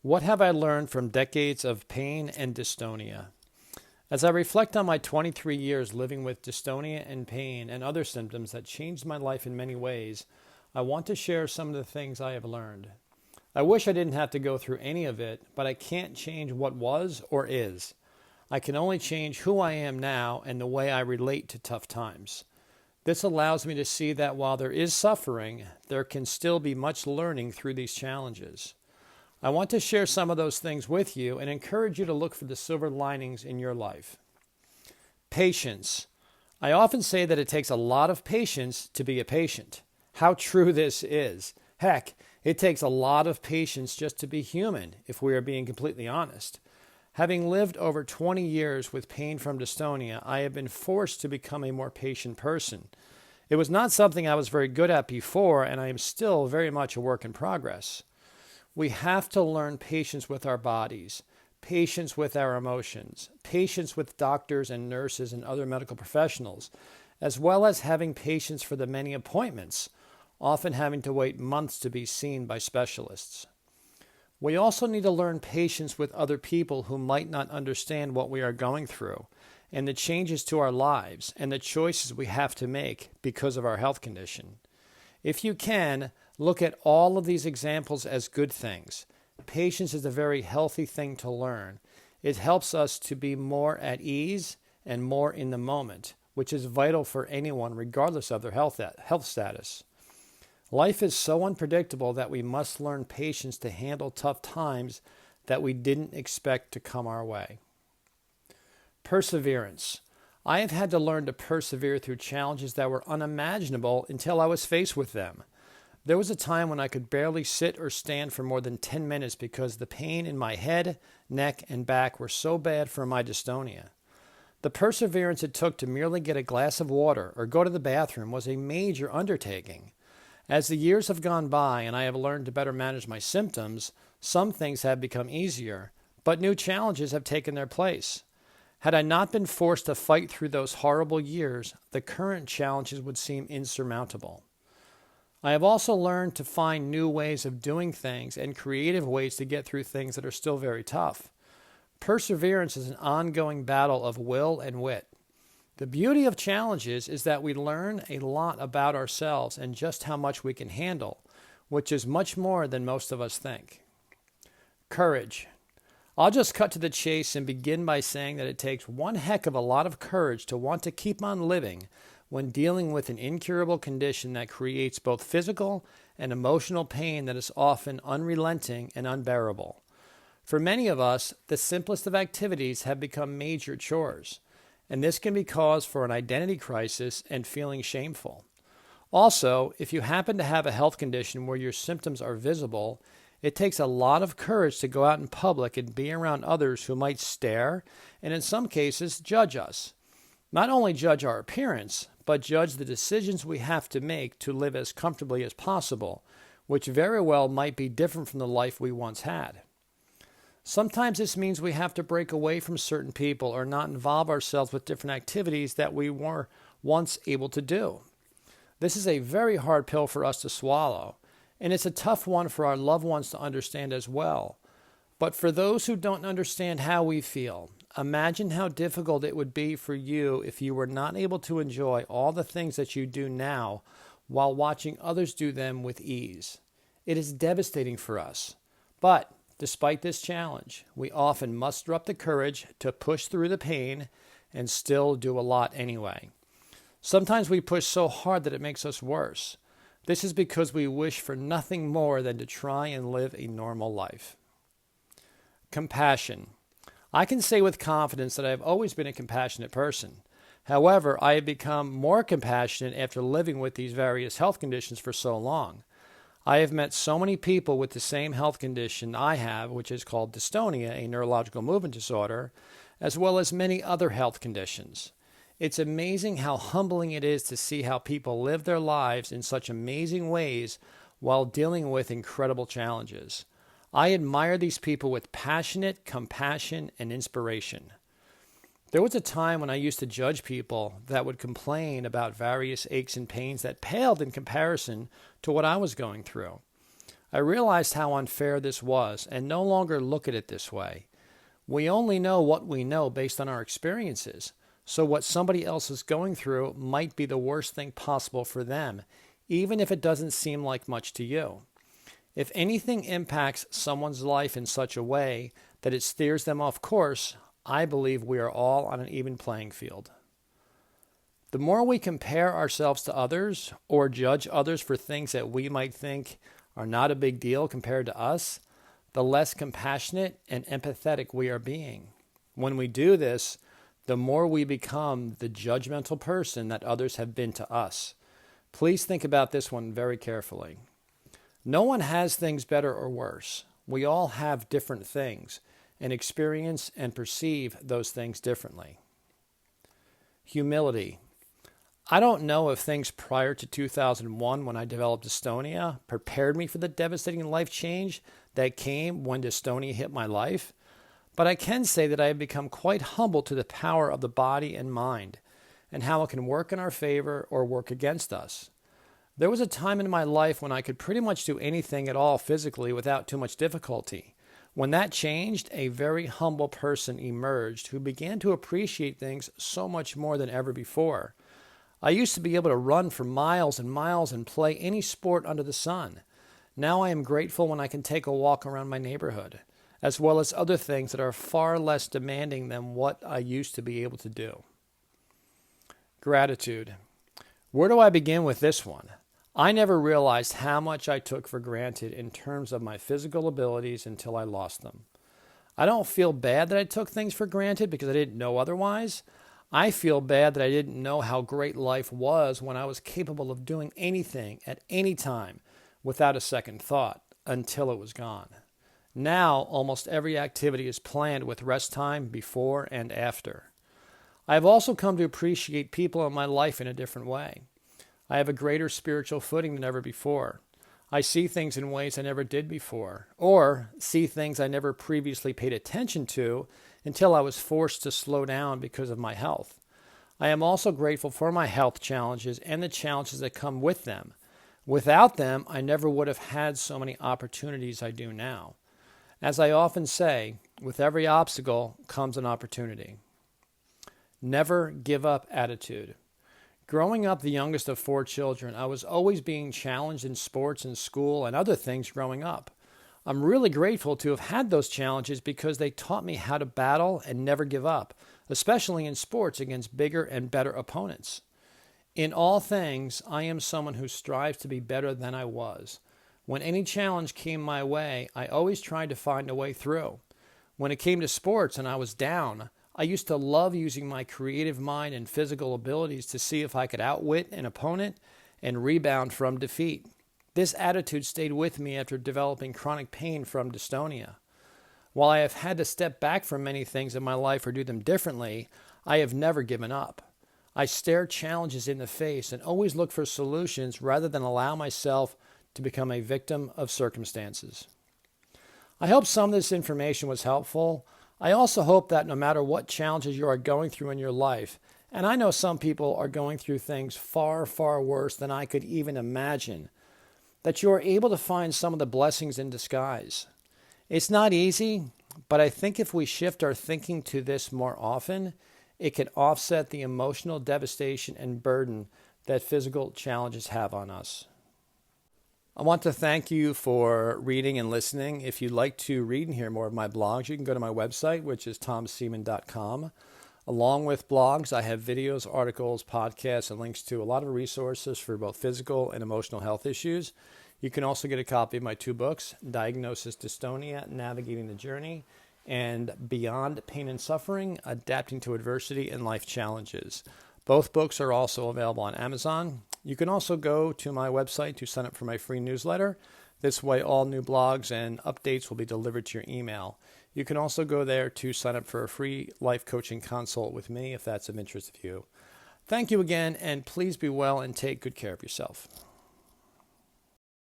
What have I learned from decades of pain and dystonia? As I reflect on my 23 years living with dystonia and pain and other symptoms that changed my life in many ways, I want to share some of the things I have learned. I wish I didn't have to go through any of it, but I can't change what was or is. I can only change who I am now and the way I relate to tough times. This allows me to see that while there is suffering, there can still be much learning through these challenges. I want to share some of those things with you and encourage you to look for the silver linings in your life. Patience. I often say that it takes a lot of patience to be a patient. How true this is. Heck, it takes a lot of patience just to be human, if we are being completely honest. Having lived over 20 years with pain from dystonia, I have been forced to become a more patient person. It was not something I was very good at before, and I am still very much a work in progress. We have to learn patience with our bodies, patience with our emotions, patience with doctors and nurses and other medical professionals, as well as having patience for the many appointments, often having to wait months to be seen by specialists. We also need to learn patience with other people who might not understand what we are going through and the changes to our lives and the choices we have to make because of our health condition. If you can, look at all of these examples as good things. Patience is a very healthy thing to learn. It helps us to be more at ease and more in the moment, which is vital for anyone regardless of their health status. Life is so unpredictable that we must learn patience to handle tough times that we didn't expect to come our way. Perseverance. I have had to learn to persevere through challenges that were unimaginable until I was faced with them. There was a time when I could barely sit or stand for more than 10 minutes because the pain in my head, neck, and back were so bad from my dystonia. The perseverance it took to merely get a glass of water or go to the bathroom was a major undertaking. As the years have gone by and I have learned to better manage my symptoms, some things have become easier, but new challenges have taken their place. Had I not been forced to fight through those horrible years, the current challenges would seem insurmountable. I have also learned to find new ways of doing things and creative ways to get through things that are still very tough. Perseverance is an ongoing battle of will and wit. The beauty of challenges is that we learn a lot about ourselves and just how much we can handle, which is much more than most of us think. Courage. I'll just cut to the chase and begin by saying that it takes one heck of a lot of courage to want to keep on living when dealing with an incurable condition that creates both physical and emotional pain that is often unrelenting and unbearable. For many of us, the simplest of activities have become major chores, and this can be cause for an identity crisis and feeling shameful. Also, if you happen to have a health condition where your symptoms are visible, it takes a lot of courage to go out in public and be around others who might stare and in some cases judge us. Not only judge our appearance, but judge the decisions we have to make to live as comfortably as possible, which very well might be different from the life we once had. Sometimes this means we have to break away from certain people or not involve ourselves with different activities that we were once able to do. This is a very hard pill for us to swallow, and it's a tough one for our loved ones to understand as well. But for those who don't understand how we feel, imagine how difficult it would be for you if you were not able to enjoy all the things that you do now while watching others do them with ease. It is devastating for us. But despite this challenge, we often muster up the courage to push through the pain and still do a lot anyway. Sometimes we push so hard that it makes us worse. This is because we wish for nothing more than to try and live a normal life. Compassion. I can say with confidence that I have always been a compassionate person. However, I have become more compassionate after living with these various health conditions for so long. I have met so many people with the same health condition I have, which is called dystonia, a neurological movement disorder, as well as many other health conditions. It's amazing how humbling it is to see how people live their lives in such amazing ways while dealing with incredible challenges. I admire these people with passionate compassion and inspiration. There was a time when I used to judge people that would complain about various aches and pains that paled in comparison to what I was going through. I realized how unfair this was and no longer look at it this way. We only know what we know based on our experiences, so what somebody else is going through might be the worst thing possible for them, even if it doesn't seem like much to you. If anything impacts someone's life in such a way that it steers them off course, I believe we are all on an even playing field. The more we compare ourselves to others or judge others for things that we might think are not a big deal compared to us, the less compassionate and empathetic we are being. When we do this, the more we become the judgmental person that others have been to us. Please think about this one very carefully. No one has things better or worse. We all have different things and experience and perceive those things differently. Humility. I don't know if things prior to 2001 when I developed dystonia prepared me for the devastating life change that came when dystonia hit my life, but I can say that I have become quite humble to the power of the body and mind and how it can work in our favor or work against us. There was a time in my life when I could pretty much do anything at all physically without too much difficulty. When that changed, a very humble person emerged who began to appreciate things so much more than ever before. I used to be able to run for miles and miles and play any sport under the sun. Now I am grateful when I can take a walk around my neighborhood, as well as other things that are far less demanding than what I used to be able to do. Gratitude. Where do I begin with this one? I never realized how much I took for granted in terms of my physical abilities until I lost them. I don't feel bad that I took things for granted because I didn't know otherwise. I feel bad that I didn't know how great life was when I was capable of doing anything at any time without a second thought until it was gone. Now, almost every activity is planned with rest time before and after. I have also come to appreciate people in my life in a different way. I have a greater spiritual footing than ever before. I see things in ways I never did before, or see things I never previously paid attention to until I was forced to slow down because of my health. I am also grateful for my health challenges and the challenges that come with them. Without them, I never would have had so many opportunities I do now. As I often say, with every obstacle comes an opportunity. Never give up attitude. Growing up the youngest of 4 children, I was always being challenged in sports and school and other things growing up. I'm really grateful to have had those challenges because they taught me how to battle and never give up, especially in sports against bigger and better opponents. In all things, I am someone who strives to be better than I was. When any challenge came my way, I always tried to find a way through. When it came to sports and I was down, I used to love using my creative mind and physical abilities to see if I could outwit an opponent and rebound from defeat. This attitude stayed with me after developing chronic pain from dystonia. While I have had to step back from many things in my life or do them differently, I have never given up. I stare challenges in the face and always look for solutions rather than allow myself to become a victim of circumstances. I hope some of this information was helpful. I also hope that no matter what challenges you are going through in your life, and I know some people are going through things far, far worse than I could even imagine, that you are able to find some of the blessings in disguise. It's not easy, but I think if we shift our thinking to this more often, it can offset the emotional devastation and burden that physical challenges have on us. I want to thank you for reading and listening. If you'd like to read and hear more of my blogs, you can go to my website, which is tomseaman.com. Along with blogs, I have videos, articles, podcasts, and links to a lot of resources for both physical and emotional health issues. You can also get a copy of my 2 books, Diagnosis Dystonia, Navigating the Journey, and Beyond Pain and Suffering, Adapting to Adversity and Life Challenges. Both books are also available on Amazon. You can also go to my website to sign up for my free newsletter. This way, all new blogs and updates will be delivered to your email. You can also go there to sign up for a free life coaching consult with me if that's of interest to you. Thank you again, and please be well and take good care of yourself.